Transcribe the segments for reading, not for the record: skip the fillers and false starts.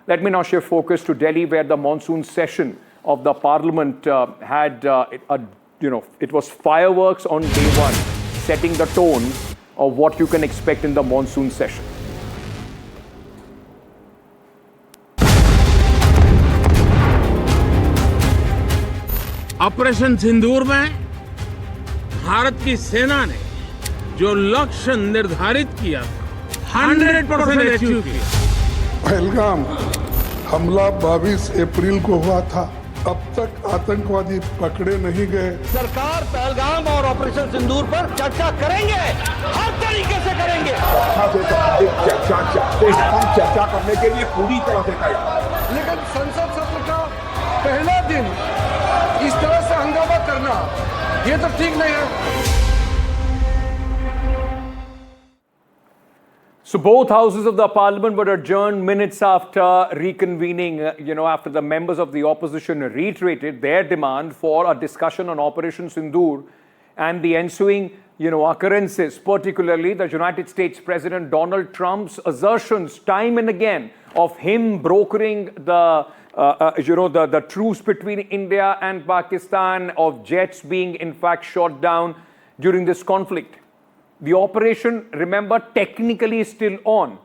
Let me now shift focus to Delhi, where the monsoon session of the parliament it was fireworks on day one, setting the tone of what you can expect in the monsoon session. Operation Sindoor में भारत की सेना ने जो लक्ष्य निर्धारित किया 100% achieve किया। पहलगाम हमला 22 अप्रैल को हुआ था, अब तक आतंकवादी पकड़े नहीं गए। सरकार पहलगाम और ऑपरेशन सिंदूर पर चर्चा करेंगे, हर तरीके से करेंगे। चर्चा करने के लिए पूरी तरह से तैयार। लेकिन संसद सत्र का पहला दिन इस तरह से हंगामा करना ये तो ठीक नहीं है। So both houses of the parliament were adjourned minutes after reconvening, after the members of the opposition reiterated their demand for a discussion on Operation Sindoor and the ensuing, occurrences, particularly the United States President Donald Trump's assertions time and again of him brokering the truce between India and Pakistan, of jets being in fact shot down during this conflict. The operation, remember, technically is still on,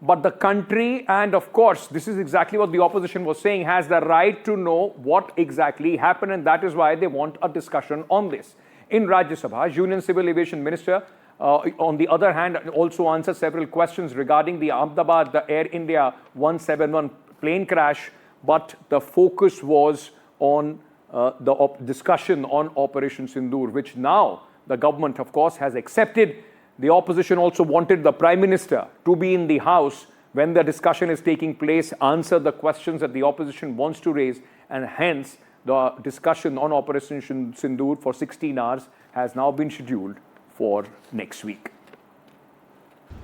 but the country, and of course, this is exactly what the opposition was saying, has the right to know what exactly happened, and that is why they want a discussion on this. In Rajya Sabha, Union Civil Aviation Minister, on the other hand, also answered several questions regarding the Ahmedabad, the Air India 171 plane crash, but the focus was on the discussion on Operation Sindoor, which now the government, of course, has accepted. The opposition also wanted the Prime Minister to be in the House when the discussion is taking place, answer the questions that the opposition wants to raise, and hence the discussion on Operation Sindoor for 16 hours has now been scheduled for next week.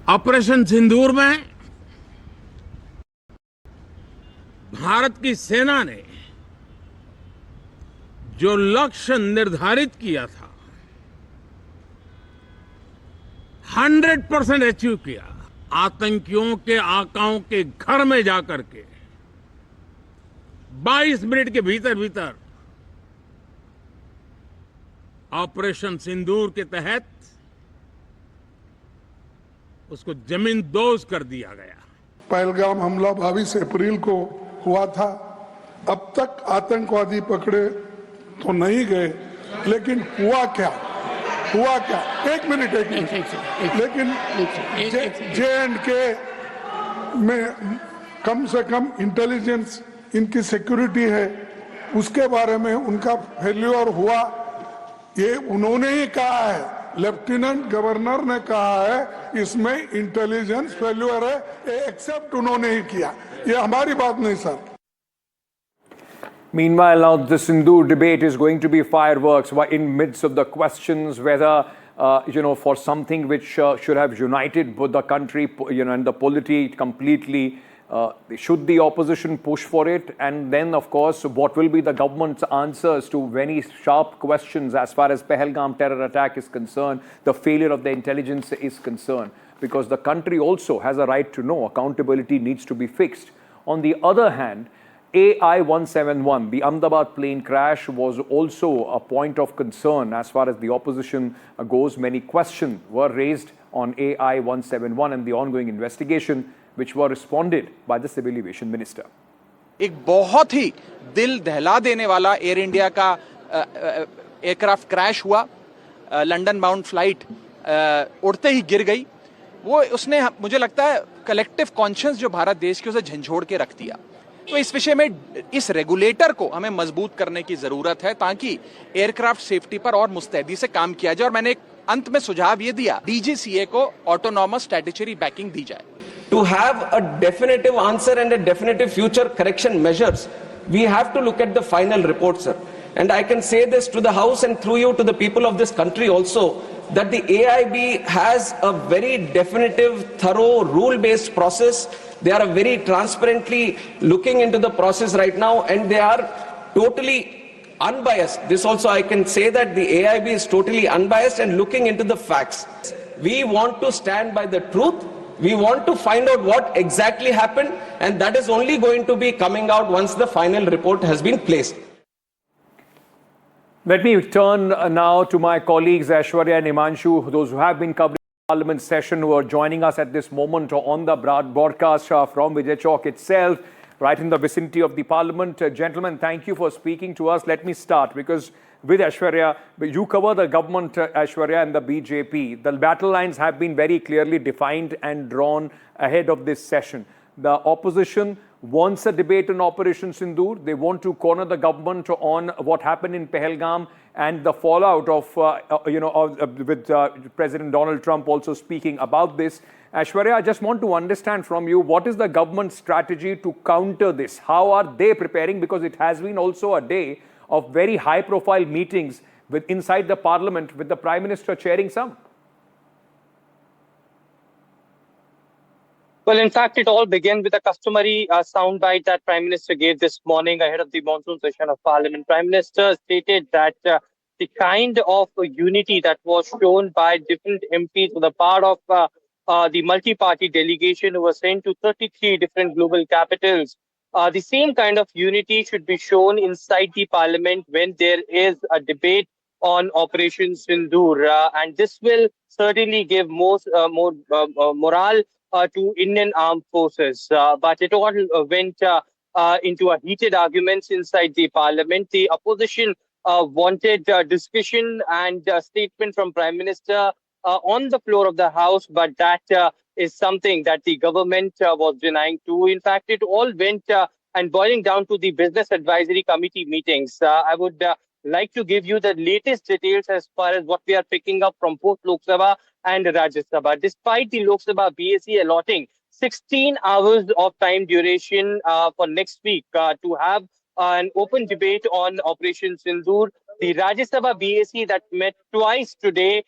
Operation Sindoor में भारत की सेना ने जो लक्ष्य निर्धारित किया था 100% achieve किया। आतंकियों के आकाओं के घर में जाकर के 22 मिनट के भीतर ऑपरेशन सिंदूर के तहत उसको जमींदोज कर दिया गया। पहलगाम हमला 22 अप्रैल को हुआ था, अब तक आतंकवादी पकड़े तो नहीं गए, लेकिन हुआ क्या? एक मिनट लेकिन J&K में कम से कम इंटेलिजेंस, इनकी सिक्योरिटी है, उसके बारे में उनका फेल्यूर हुआ, ये उन्होंने ही कहा है। लेफ्टिनेंट गवर्नर ने कहा है इसमें इंटेलिजेंस फेल्यूर है, ये एक्सेप्ट उन्होंने ही किया, ये हमारी बात नहीं sir. Meanwhile, now the Sindoor debate is going to be fireworks in midst of the questions whether, for something which should have united both the country, and the polity completely, should the opposition push for it? And then, of course, what will be the government's answers to many sharp questions as far as Pahalgam terror attack is concerned, the failure of the intelligence is concerned? Because the country also has a right to know. Accountability needs to be fixed. On the other hand, AI-171, the Ahmedabad plane crash, was also a point of concern as far as the opposition goes. Many questions were raised on AI-171 and the ongoing investigation, which were responded by the Civil Aviation Minister. एक बहुत ही दिल दहला देने वाला air India का aircraft crash हुआ। London bound flight उड़ते ही गिर गई। वो उसने, मुझे लगता है, कलेक्टिव कॉन्शियस जो भारत देश के, उसे झंझोड़ के रख दिया। तो इस विषय में इस रेगुलेटर को हमें मजबूत करने की जरूरत है ताकि एयरक्राफ्ट सेफ्टी पर और मुस्तैदी से काम किया जाए। और मैंने एक अंत में सुझाव ये दिया, डीजीसीए को ऑटोनॉमस स्टैट्यूटरी बैकिंग दी जाए। To have a definitive answer and a definitive future correction measures, we have to look at the final report, sir. And I can say this to the House and through you to the people of this country also, that the AIB has a very definitive, thorough, rule-based process. They are very transparently looking into the process right now, and they are totally unbiased. This also I can say that the AIB is totally unbiased and looking into the facts. We want to stand by the truth, We want to find out what exactly happened, and that is only going to be coming out once the final report has been placed. Let me turn now to my colleagues Aishwarya and Himanshu, those who have been covering the Parliament session, who are joining us at this moment on the broadcast from Vijay Chowk itself, right in the vicinity of the Parliament. Gentlemen, thank you for speaking to us. Let me start because with Aishwarya, you cover the government, Aishwarya, and the BJP. The battle lines have been very clearly defined and drawn ahead of this session. The opposition wants a debate on Operation Sindoor. They want to corner the government on what happened in Pahalgam and the fallout of, with President Donald Trump also speaking about this. Aishwarya, I just want to understand from you, what is the government's strategy to counter this? How are they preparing? Because it has been also a day of very high-profile meetings inside the Parliament with the Prime Minister chairing some. Well, in fact, it all began with a customary soundbite that Prime Minister gave this morning ahead of the monsoon session of Parliament. Prime Minister stated that the kind of unity that was shown by different MPs on the part of the multi-party delegation who was sent to 33 different global capitals, the same kind of unity should be shown inside the Parliament when there is a debate on Operation Sindoor, and this will certainly give more morale to Indian armed forces. But it all went into a heated arguments inside the Parliament. The opposition wanted discussion and statement from Prime Minister on the floor of the House, but that is something that the government was denying too. In fact, it all went and boiling down to the Business Advisory Committee meetings. I would like to give you the latest details as far as what we are picking up from both Lok Sabha and Rajya Sabha. Despite the Lok Sabha BSE allotting 16 hours of time duration for next week to have an open debate on Operation Sindoor, the Rajya Sabha BSE that met twice today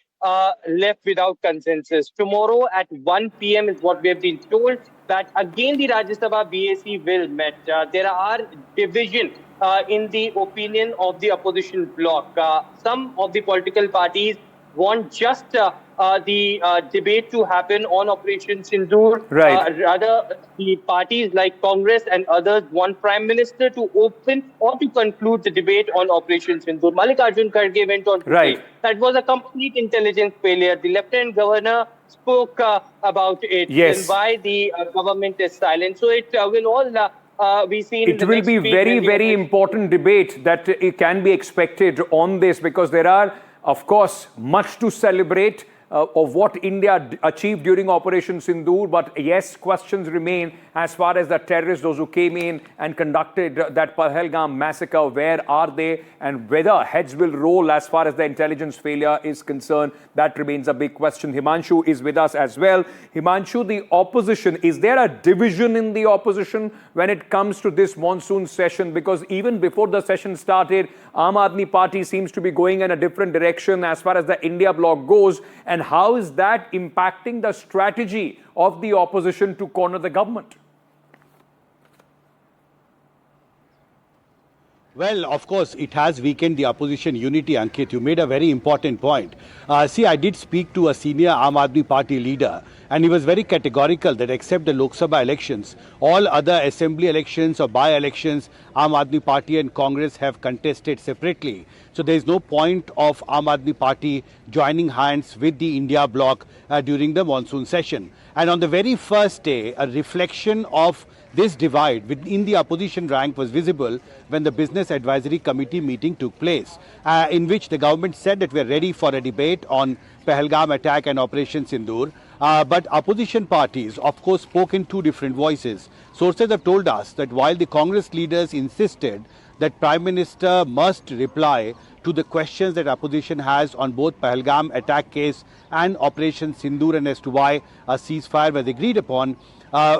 left without consensus. Tomorrow at 1 p.m. is what we have been told, that again the Rajya Sabha BSE will meet. There are division in the opinion of the opposition bloc. Some of the political parties want just the debate to happen on Operation Sindoor. Right. Rather, the parties like Congress and others want Prime Minister to open or to conclude the debate on Operation Sindoor. Mallikarjun Kharge went on to say that was a complete intelligence failure. The Lieutenant Governor spoke about it. Yes. And why the government is silent. So it will all be seen. It will be very important debate that it can be expected on this, because there are, of course, much to celebrate of what India achieved during Operation Sindoor. But yes, questions remain as far as the terrorists, those who came in and conducted that Pahalgam massacre, where are they, and whether heads will roll as far as the intelligence failure is concerned. That remains a big question. Himanshu is with us as well. Himanshu, the opposition, is there a division in the opposition when it comes to this monsoon session? Because even before the session started, Aam Aadmi Party seems to be going in a different direction as far as the India bloc goes. And how is that impacting the strategy of the opposition to corner the government? Well, of course, it has weakened the opposition unity, Ankit. You made a very important point. See, I did speak to a senior Aam Aadmi Party leader, and he was very categorical that except the Lok Sabha elections, all other assembly elections or by-elections, Aam Aadmi Party and Congress have contested separately. So there is no point of Aam Aadmi Party joining hands with the India bloc during the monsoon session. And on the very first day, a reflection of this divide within the opposition rank was visible when the Business Advisory Committee meeting took place, in which the government said that we are ready for a debate on Pahalgam attack and Operation Sindoor. But opposition parties, of course, spoke in two different voices. Sources have told us that while the Congress leaders insisted that Prime Minister must reply to the questions that opposition has on both Pahalgam attack case and Operation Sindoor and as to why a ceasefire was agreed upon,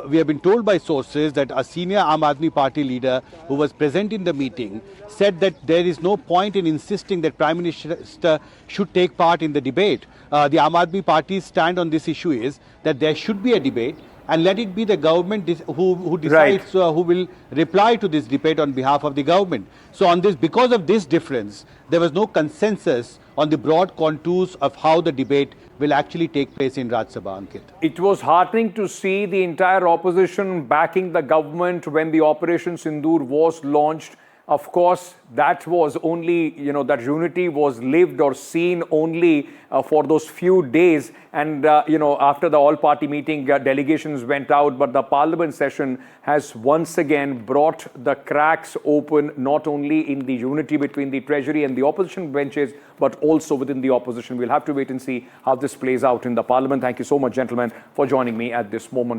we have been told by sources that a senior Aam Aadmi Party leader who was present in the meeting said that there is no point in insisting that Prime Minister should take part in the debate. The Aam Aadmi Party's stand on this issue is that there should be a debate, and let it be the government who decides who will reply to this debate on behalf of the government. So on this, because of this difference, there was no consensus on the broad contours of how the debate will actually take place in Rajya Sabha, Ankit. It was heartening to see the entire opposition backing the government when the Operation Sindoor was launched. Of course, that was only, that unity was lived or seen only for those few days. And, after the all-party meeting, delegations went out. But the parliament session has once again brought the cracks open, not only in the unity between the Treasury and the opposition benches, but also within the opposition. We'll have to wait and see how this plays out in the parliament. Thank you so much, gentlemen, for joining me at this moment.